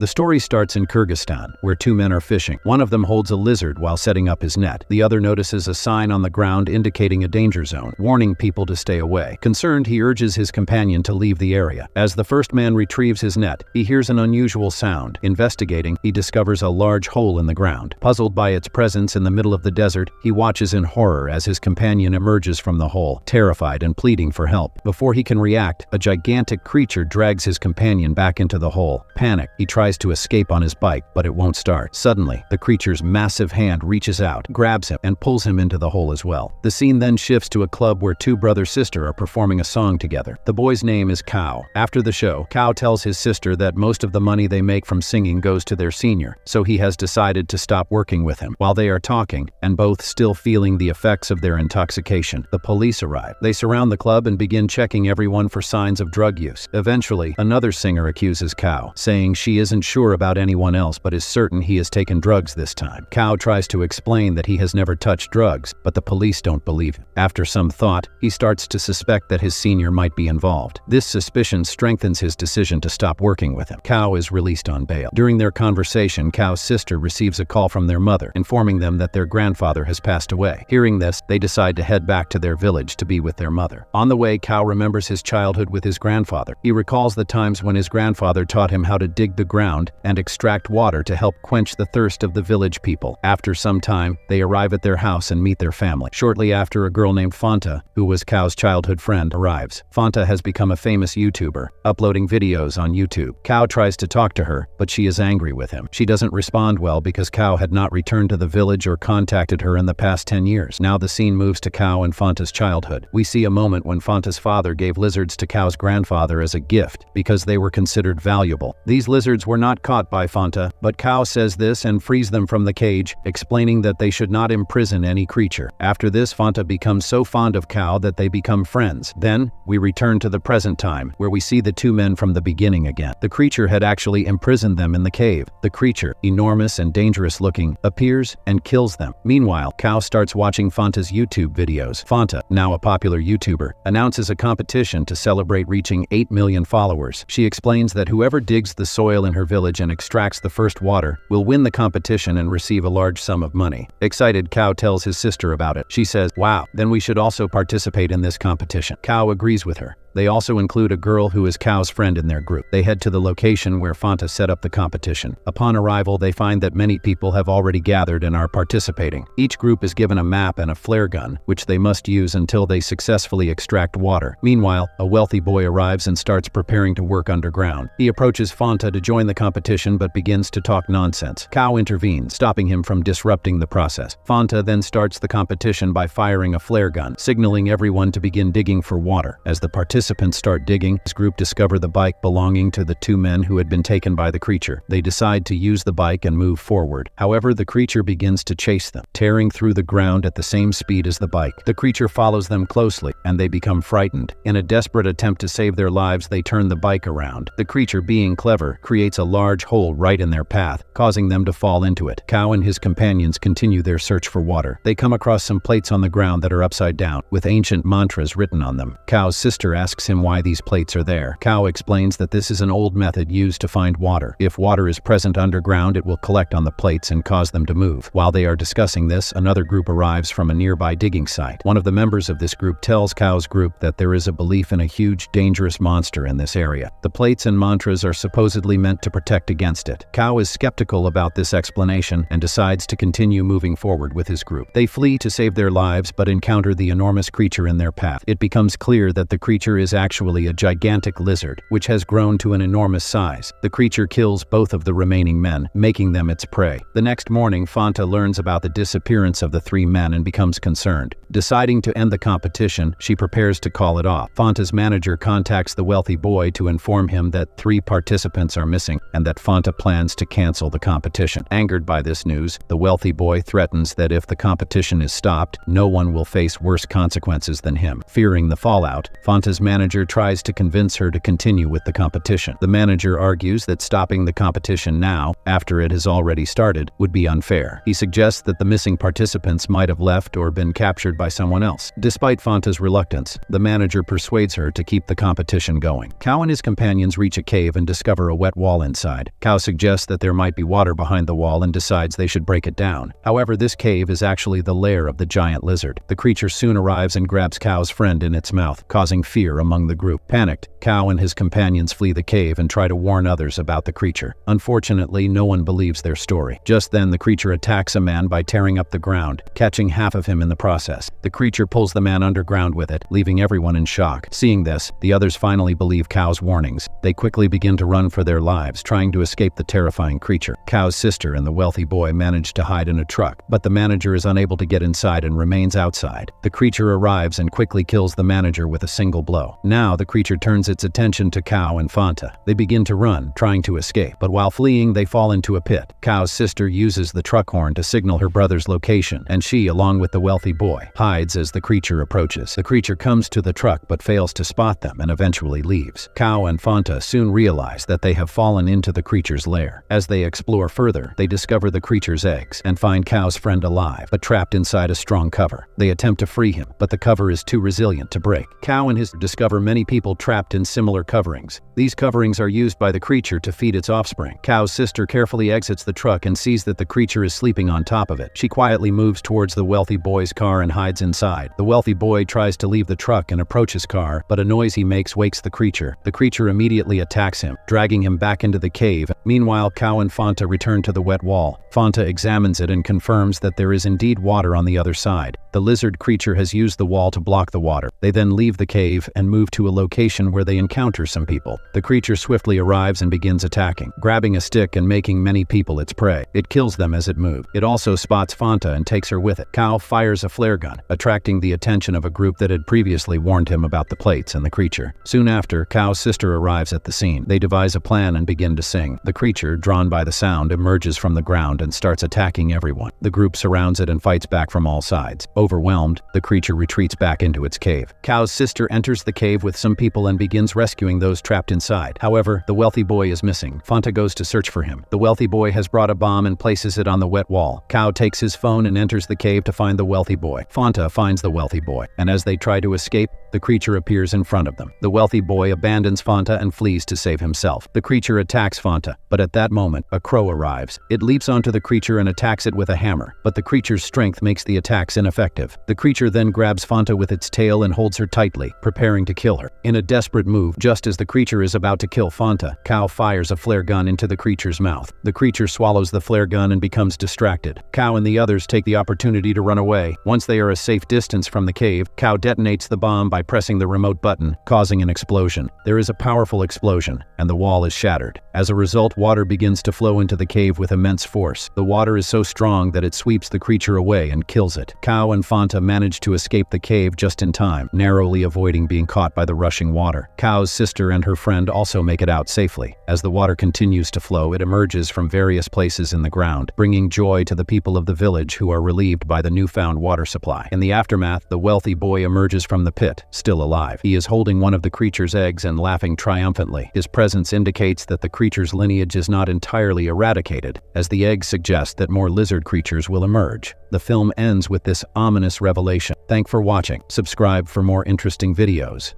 The story starts in Kyrgyzstan, where two men are fishing. One of them holds a lizard while setting up his net. The other notices a sign on the ground indicating a danger zone, warning people to stay away. Concerned, he urges his companion to leave the area. As the first man retrieves his net, he hears an unusual sound. Investigating, he discovers a large hole in the ground. Puzzled by its presence in the middle of the desert, he watches in horror as his companion emerges from the hole, terrified and pleading for help. Before he can react, a gigantic creature drags his companion back into the hole. Panicked, he tries to escape on his bike, but it won't start. Suddenly, the creature's massive hand reaches out, grabs him, and pulls him into the hole as well. The scene then shifts to a club where two brother-sister are performing a song together. The boy's name is Cow. After the show, Cow tells his sister that most of the money they make from singing goes to their senior, so he has decided to stop working with him. While they are talking, and both still feeling the effects of their intoxication, the police arrive. They surround the club and begin checking everyone for signs of drug use. Eventually, another singer accuses Cow, saying she isn't sure about anyone else but is certain he has taken drugs this time. Cow tries to explain that he has never touched drugs, but the police don't believe him. After some thought, he starts to suspect that his senior might be involved. This suspicion strengthens his decision to stop working with him. Cow is released on bail. During their conversation, Cow's sister receives a call from their mother, informing them that their grandfather has passed away. Hearing this, they decide to head back to their village to be with their mother. On the way, Cow remembers his childhood with his grandfather. He recalls the times when his grandfather taught him how to dig the ground and extract water to help quench the thirst of the village people. After some time, they arrive at their house and meet their family. Shortly after, a girl named Fanta, who was Cow's childhood friend, arrives. Fanta has become a famous YouTuber, uploading videos on YouTube. Cow tries to talk to her, but she is angry with him. She doesn't respond well because Cow had not returned to the village or contacted her in the past 10 years. Now the scene moves to Cow and Fanta's childhood. We see a moment when Fanta's father gave lizards to Cow's grandfather as a gift because they were considered valuable. These lizards were not caught by Fanta, but Cow says this and frees them from the cage, explaining that they should not imprison any creature. After this, Fanta becomes so fond of Cow that they become friends. Then, we return to the present time, where we see the two men from the beginning again. The creature had actually imprisoned them in the cave. The creature, enormous and dangerous looking, appears and kills them. Meanwhile, Cow starts watching Fanta's YouTube videos. Fanta, now a popular YouTuber, announces a competition to celebrate reaching 8 million followers. She explains that whoever digs the soil in her village and extracts the first water will win the competition and receive a large sum of money. Excited, Cow tells his sister about it. She says, "Wow, then we should also participate in this competition." Cow agrees with her. They also include a girl who is Cow's friend in their group. They head to the location where Fanta set up the competition. Upon arrival, they find that many people have already gathered and are participating. Each group is given a map and a flare gun, which they must use until they successfully extract water. Meanwhile, a wealthy boy arrives and starts preparing to work underground. He approaches Fanta to join the competition but begins to talk nonsense. Cow intervenes, stopping him from disrupting the process. Fanta then starts the competition by firing a flare gun, signaling everyone to begin digging for water. As the participants start digging, his group discover the bike belonging to the two men who had been taken by the creature. They decide to use the bike and move forward. However, the creature begins to chase them, tearing through the ground at the same speed as the bike. The creature follows them closely, and they become frightened. In a desperate attempt to save their lives, they turn the bike around. The creature, being clever, creates a large hole right in their path, causing them to fall into it. Cow and his companions continue their search for water. They come across some plates on the ground that are upside down, with ancient mantras written on them. Cow's sister asks him why these plates are there. Cow explains that this is an old method used to find water. If water is present underground, it will collect on the plates and cause them to move. While they are discussing this, another group arrives from a nearby digging site. One of the members of this group tells Cow's group that there is a belief in a huge, dangerous monster in this area. The plates and mantras are supposedly meant to protect against it. Cow is skeptical about this explanation and decides to continue moving forward with his group. They flee to save their lives but encounter the enormous creature in their path. It becomes clear that the creature is actually a gigantic lizard, which has grown to an enormous size. The creature kills both of the remaining men, making them its prey. The next morning, Fanta learns about the disappearance of the three men and becomes concerned. Deciding to end the competition, she prepares to call it off. Fanta's manager contacts the wealthy boy to inform him that 3 participants are missing and that Fanta plans to cancel the competition. Angered by this news, the wealthy boy threatens that if the competition is stopped, no one will face worse consequences than him. Fearing the fallout, Fanta's manager tries to convince her to continue with the competition. The manager argues that stopping the competition now, after it has already started, would be unfair. He suggests that the missing participants might have left or been captured by someone else. Despite Fanta's reluctance, the manager persuades her to keep the competition going. Kao and his companions reach a cave and discover a wet wall inside. Kao suggests that there might be water behind the wall and decides they should break it down. However, this cave is actually the lair of the giant lizard. The creature soon arrives and grabs Kao's friend in its mouth, causing fear among the group. Panicked, Kao and his companions flee the cave and try to warn others about the creature. Unfortunately, no one believes their story. Just then, the creature attacks a man by tearing up the ground, catching half of him in the process. The creature pulls the man underground with it, leaving everyone in shock. Seeing this, the others finally believe Kao's warnings. They quickly begin to run for their lives, trying to escape the terrifying creature. Kao's sister and the wealthy boy manage to hide in a truck, but the manager is unable to get inside and remains outside. The creature arrives and quickly kills the manager with a single blow. Now, the creature turns its attention to Kao and Fanta. They begin to run, trying to escape, but while fleeing, they fall into a pit. Kao's sister uses the truck horn to signal her brother's location, and she, along with the wealthy boy, hides as the creature approaches. The creature comes to the truck but fails to spot them and eventually leaves. Kao and Fanta soon realize that they have fallen into the creature's lair. As they explore further, they discover the creature's eggs and find Kao's friend alive, but trapped inside a strong cover. They attempt to free him, but the cover is too resilient to break. Kao and his discover many people trapped in similar coverings. These coverings are used by the creature to feed its offspring. Kao's sister carefully exits the truck and sees that the creature is sleeping on top of it. She quietly moves towards the wealthy boy's car and hides inside. The wealthy boy tries to leave the truck and approach his car, but a noise he makes wakes the creature. The creature immediately attacks him, dragging him back into the cave. Meanwhile, Kao and Fanta return to the wet wall. Fanta examines it and confirms that there is indeed water on the other side. The lizard creature has used the wall to block the water. They then leave the cave and move to a location where they encounter some people. The creature swiftly arrives and begins attacking, grabbing a stick and making many people its prey. It kills them as it moves. It also spots Fanta and takes her with it. Kao fires a flare gun, attracting the attention of a group that had previously warned him about the plates and the creature. Soon after, Kao's sister arrives at the scene. They devise a plan and begin to sing. The creature, drawn by the sound, emerges from the ground and starts attacking everyone. The group surrounds it and fights back from all sides. Overwhelmed, the creature retreats back into its cave. Kao's sister enters the cave with some people and begins rescuing those trapped inside. However, the wealthy boy is missing. Fanta goes to search for him. The wealthy boy has brought a bomb and places it on the wet wall. Kao takes his phone and enters the cave to find the wealthy boy. Fanta finds the wealthy boy, and as they try to escape, the creature appears in front of them. The wealthy boy abandons Fanta and flees to save himself. The creature attacks Fanta, but at that moment, a crow arrives. It leaps onto the creature and attacks it with a hammer, but the creature's strength makes the attacks ineffective. The creature then grabs Fanta with its tail and holds her tightly, preparing to kill her. In a desperate move, just as the creature is about to kill Fanta, Kao fires a flare gun into the creature's mouth. The creature swallows the flare gun and becomes distracted. Kao and the others take the opportunity to run away. Once they are a safe distance from the cave, Kao detonates the bomb by pressing the remote button, causing an explosion. There is a powerful explosion, and the wall is shattered. As a result, water begins to flow into the cave with immense force. The water is so strong that it sweeps the creature away and kills it. Kao and Fanta manage to escape the cave just in time, narrowly avoiding being caught by the rushing water. Kao's sister and her friend also make it out safely. As the water continues to flow, it emerges from various places in the ground, bringing joy to the people of the village who are relieved by the newfound water supply. In the aftermath, the wealthy boy emerges from the pit, still alive. He is holding one of the creature's eggs and laughing triumphantly. His presence indicates that the creature's lineage is not entirely eradicated, as the eggs suggest that more lizard creatures will emerge. The film ends with this ominous revelation. Thanks for watching. Subscribe for more interesting videos.